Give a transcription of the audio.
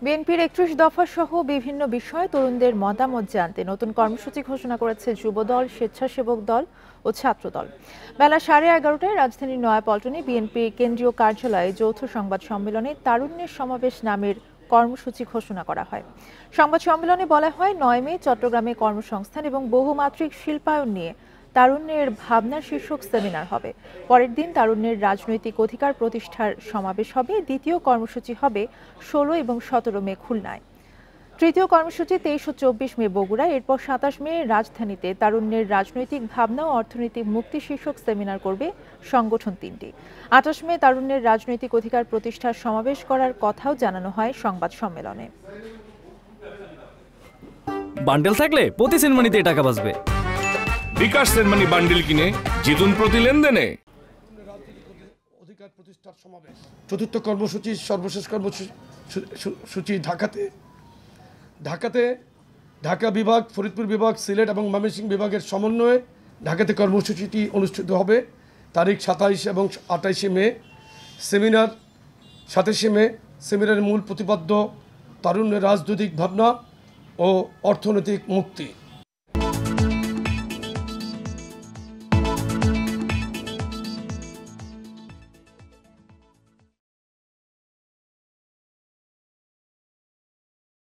বিএনপির ৩১ দফা সহ বিভিন্ন বিষয়ে তরুণদের মতামত জানতে নতুন কর্মসূচি ঘোষণা করেছে যুবদল, স্বেচ্ছাসেবক দল ও ছাত্রদল। বেলা 11:30টায় রাজধানীর নয়াপল্টনে বিএনপির কেন্দ্রীয় কার্যালয়ে যৌথ সংবাদ সম্মেলনে তারুণ্যের সমাবেশ নামের কর্মসূচি ঘোষণা করা হয়। সংবাদ সম্মেলনে বলা হয়, ৯ মে চট্টগ্রামে কর্মসংস্থান এবং বহুমাত্রিক শিল্পায়ন নিয়ে তারুণ্যের ভাবনা শীর্ষক সেমিনার হবে। পরের দিন তারুণ্যের রাজনৈতিক অধিকার প্রতিষ্ঠার সমাবেশ হবে। দ্বিতীয় কর্মসূচি হবে ১৬ এবং ১৭ মে খুলনায়। তৃতীয় কর্মসূচি ২৩ ও ২৪ মে বগুড়ায়। এরপর ২৭ মে রাজধানীতে তারুণ্যের রাজনৈতিক ভাবনা ও অর্থনৈতিক মুক্তি শীর্ষক সেমিনার করবে সংগঠন তিনটি। ২৮ মে তারুণ্যের রাজনৈতিক অধিকার প্রতিষ্ঠার সমাবেশ করার কথাও জানানো হয় সংবাদ সম্মেলনে। বান্ডেল থাকলে প্রতি সেনমানিতে টাকা বাঁচবে। বিকাশ সেনমানি বান্ডেল কিনে জিতুন প্রতি লেনদেনে। অধিকার প্রতিষ্ঠার সমাবেশ চতুর্থ কর্মসূচি, সর্বশেষ কর্মসূচি ঢাকাতে ঢাকা বিভাগ, ফরিদপুর বিভাগ, সিলেট এবং ময়মনসিংহ বিভাগের সমন্বয়ে ঢাকাতে কর্মসূচিটি অনুষ্ঠিত হবে। তারিখ ২৭ এবং ২৮ মে। সেমিনার ২৭ মে। সেমিনারের মূল প্রতিপাদ্য তারুণ্যের রাজনৈতিক ভাবনা ও অর্থনৈতিক মুক্তি।